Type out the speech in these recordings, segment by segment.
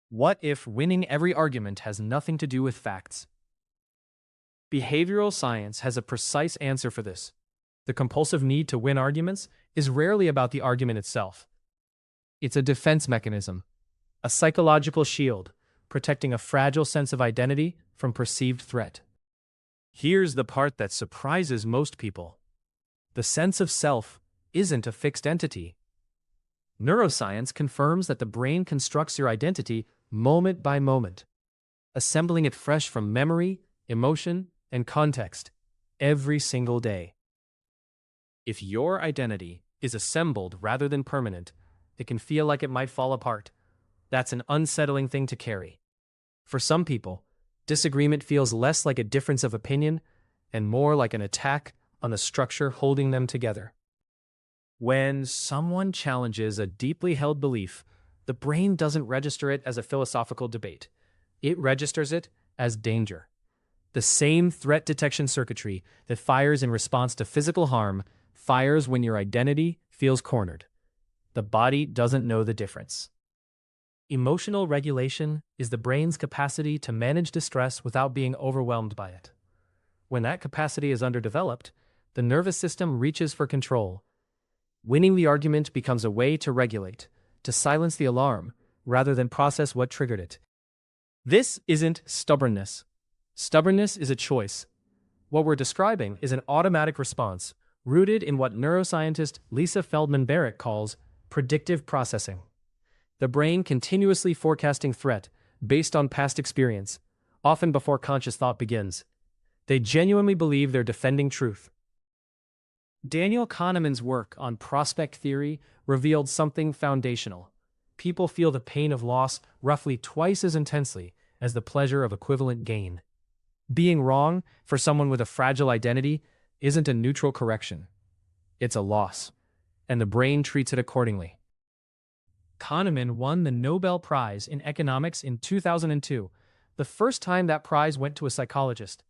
What if winning every argument has nothing to do with facts? Behavioral science has a precise answer for this. The compulsive need to win arguments is rarely about the argument itself. It's a defense mechanism, a psychological shield, protecting a fragile sense of identity from perceived threat. Here's the part that surprises most people. The sense of self isn't a fixed entity. Neuroscience confirms that the brain constructs your identity moment by moment, assembling it fresh from memory, emotion, and context every single day. If your identity is assembled rather than permanent, it can feel like it might fall apart. That's an unsettling thing to carry. For some people, disagreement feels less like a difference of opinion and more like an attack on the structure holding them together. When someone challenges a deeply held belief, the brain doesn't register it as a philosophical debate. It registers it as danger. The same threat detection circuitry that fires in response to physical harm fires when your identity feels cornered. The body doesn't know the difference. Emotional regulation is the brain's capacity to manage distress without being overwhelmed by it. When that capacity is underdeveloped, the nervous system reaches for control. Winning the argument becomes a way to regulate, to silence the alarm, rather than process what triggered it. This isn't stubbornness. Stubbornness is a choice. What we're describing is an automatic response, rooted in what neuroscientist Lisa Feldman Barrett calls predictive processing. The brain continuously forecasting threat based on past experience, often before conscious thought begins. They genuinely believe they're defending truth. Daniel Kahneman's work on prospect theory revealed something foundational. People feel the pain of loss roughly twice as intensely as the pleasure of equivalent gain. Being wrong for someone with a fragile identity isn't a neutral correction. It's a loss, and the brain treats it accordingly. Kahneman won the Nobel Prize in Economics in 2002, the first time that prize went to a psychologist.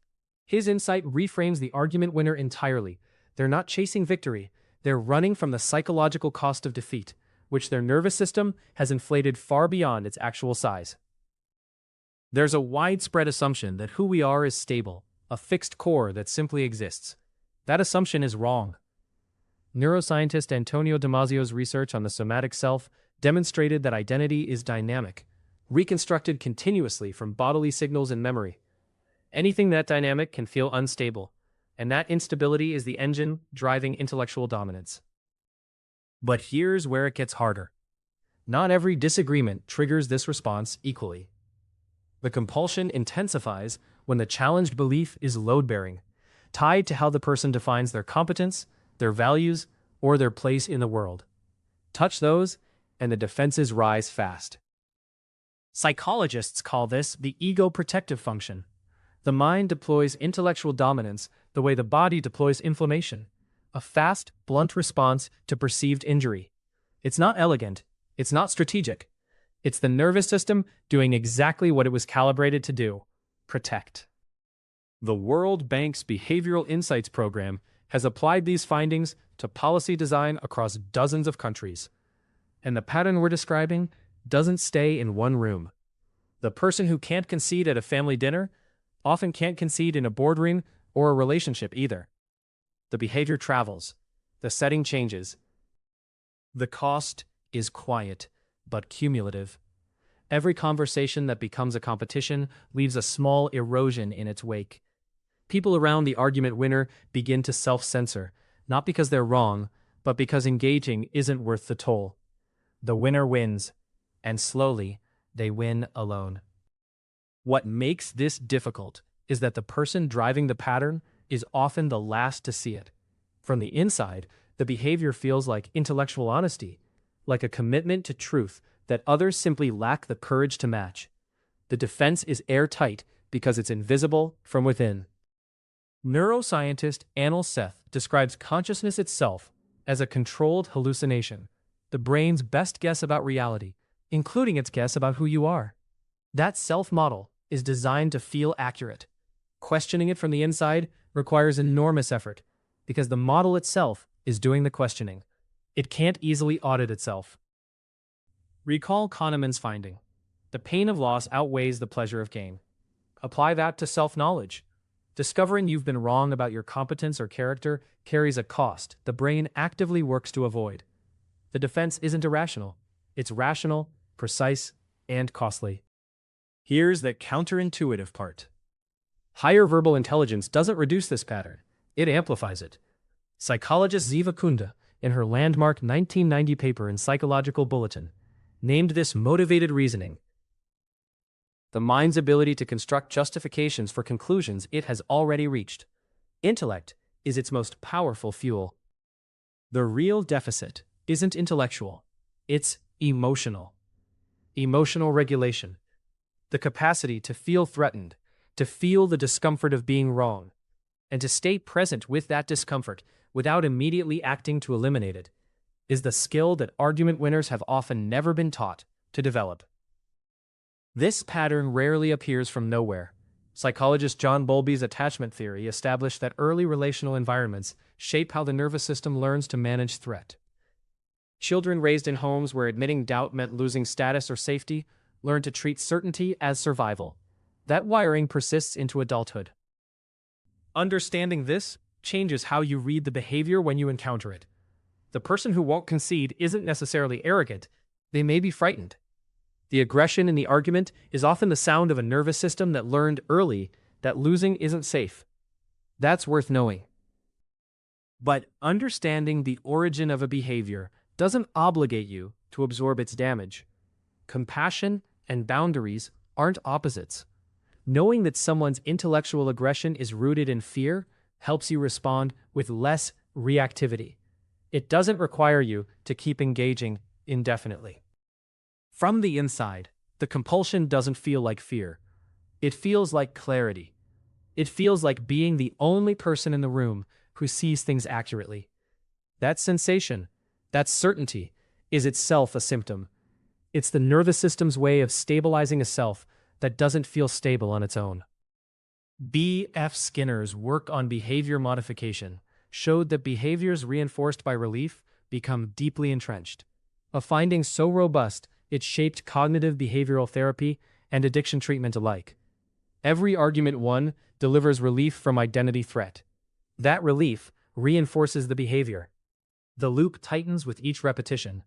His insight reframes the argument winner entirely. They're not chasing victory, they're running from the psychological cost of defeat, which their nervous system has inflated far beyond its actual size. There's a widespread assumption that who we are is stable, a fixed core that simply exists. That assumption is wrong. Neuroscientist Antonio Damasio's research on the somatic self demonstrated that identity is dynamic, reconstructed continuously from bodily signals and memory. Anything that dynamic can feel unstable, and that instability is the engine driving intellectual dominance. But here's where it gets harder. Not every disagreement triggers this response equally. The compulsion intensifies when the challenged belief is load-bearing, tied to how the person defines their competence, their values, or their place in the world. Touch those, and the defenses rise fast. Psychologists call this the ego protective function. The mind deploys intellectual dominance the way the body deploys inflammation, a fast, blunt response to perceived injury. It's not elegant, it's not strategic. It's the nervous system doing exactly what it was calibrated to do: protect. The World Bank's Behavioral Insights program has applied these findings to policy design across dozens of countries. And the pattern we're describing doesn't stay in one room. The person who can't concede at a family dinner often can't concede in a boardroom or a relationship either. The behavior travels. The setting changes. The cost is quiet, but cumulative. Every conversation that becomes a competition leaves a small erosion in its wake. People around the argument winner begin to self-censor, not because they're wrong, but because engaging isn't worth the toll. The winner wins, and slowly, they win alone. What makes this difficult is that the person driving the pattern is often the last to see it. From the inside, the behavior feels like intellectual honesty, like a commitment to truth that others simply lack the courage to match. The defense is airtight because it's invisible from within. Neuroscientist Anil Seth describes consciousness itself as a controlled hallucination, the brain's best guess about reality, including its guess about who you are. That self-model is designed to feel accurate. Questioning it from the inside requires enormous effort, because the model itself is doing the questioning. It can't easily audit itself. Recall Kahneman's finding. The pain of loss outweighs the pleasure of gain. Apply that to self-knowledge. Discovering you've been wrong about your competence or character carries a cost the brain actively works to avoid. The defense isn't irrational. It's rational, precise, and costly. Here's the counterintuitive part. Higher verbal intelligence doesn't reduce this pattern. It amplifies it. Psychologist Ziva Kunda, in her landmark 1990 paper in Psychological Bulletin, named this motivated reasoning the mind's ability to construct justifications for conclusions it has already reached. Intellect is its most powerful fuel. The real deficit isn't intellectual, it's emotional. Emotional regulation. The capacity to feel threatened, to feel the discomfort of being wrong, and to stay present with that discomfort without immediately acting to eliminate it, is the skill that argument winners have often never been taught to develop. This pattern rarely appears from nowhere. Psychologist John Bowlby's attachment theory established that early relational environments shape how the nervous system learns to manage threat. Children raised in homes where admitting doubt meant losing status or safety learn to treat certainty as survival. That wiring persists into adulthood. Understanding this changes how you read the behavior when you encounter it. The person who won't concede isn't necessarily arrogant, they may be frightened. The aggression in the argument is often the sound of a nervous system that learned early that losing isn't safe. That's worth knowing. But understanding the origin of a behavior doesn't obligate you to absorb its damage. Compassion and boundaries aren't opposites. Knowing that someone's intellectual aggression is rooted in fear helps you respond with less reactivity. It doesn't require you to keep engaging indefinitely. From the inside, the compulsion doesn't feel like fear. It feels like clarity. It feels like being the only person in the room who sees things accurately. That sensation, that certainty, is itself a symptom. It's the nervous system's way of stabilizing a self that doesn't feel stable on its own. B.F. Skinner's work on behavior modification showed that behaviors reinforced by relief become deeply entrenched. A finding so robust, it shaped cognitive behavioral therapy and addiction treatment alike. Every argument won delivers relief from identity threat. That relief reinforces the behavior. The loop tightens with each repetition.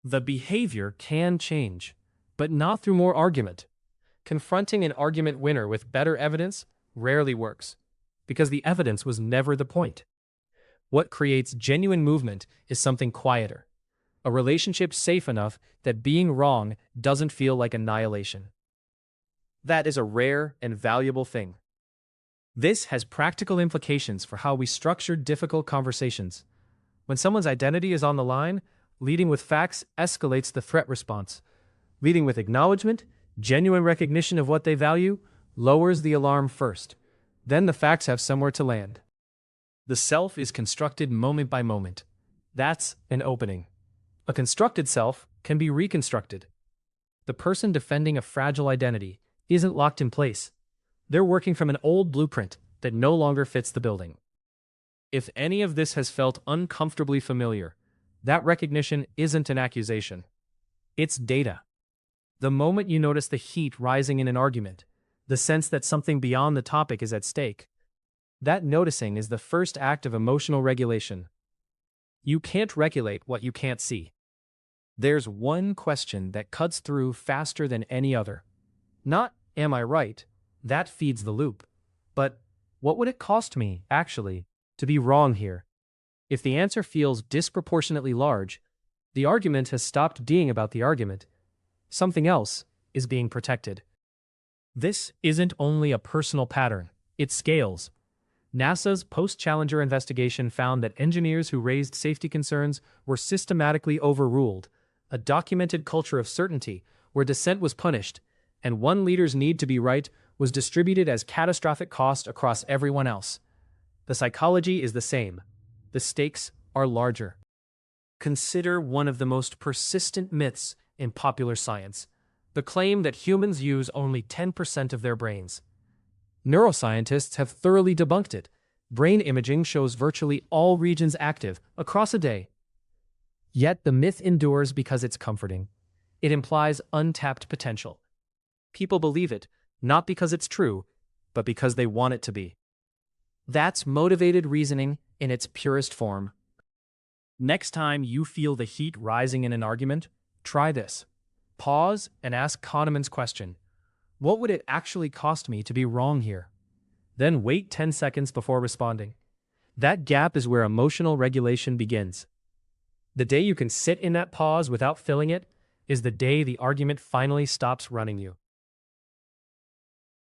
The behavior can change, but not through more argument. Confronting an argument winner with better evidence rarely works, because the evidence was never the point. What creates genuine movement is something quieter. A relationship safe enough that being wrong doesn't feel like annihilation. That is a rare and valuable thing. This has practical implications for how we structure difficult conversations. When someone's identity is on the line, leading with facts escalates the threat response. Leading with acknowledgement, genuine recognition of what they value, lowers the alarm first. Then the facts have somewhere to land. The self is constructed moment by moment. That's an opening. A constructed self can be reconstructed. The person defending a fragile identity isn't locked in place. They're working from an old blueprint that no longer fits the building. If any of this has felt uncomfortably familiar, that recognition isn't an accusation. It's data. The moment you notice the heat rising in an argument, the sense that something beyond the topic is at stake, that noticing is the first act of emotional regulation. You can't regulate what you can't see. There's one question that cuts through faster than any other. Not, am I right? That feeds the loop. But, what would it cost me, actually, to be wrong here? If the answer feels disproportionately large, the argument has stopped being about the argument. Something else is being protected. This isn't only a personal pattern, it scales. NASA's post-Challenger investigation found that engineers who raised safety concerns were systematically overruled, a documented culture of certainty where dissent was punished, and one leader's need to be right was distributed as catastrophic cost across everyone else. The psychology is the same. The stakes are larger. Consider one of the most persistent myths in popular science, the claim that humans use only 10% of their brains. Neuroscientists have thoroughly debunked it. Brain imaging shows virtually all regions active across a day. Yet the myth endures because it's comforting. It implies untapped potential. People believe it, not because it's true, but because they want it to be. That's motivated reasoning in its purest form. Next time you feel the heat rising in an argument, try this. Pause and ask Kahneman's question. What would it actually cost me to be wrong here? Then wait 10 seconds before responding. That gap is where emotional regulation begins. The day you can sit in that pause without filling it is the day the argument finally stops running you.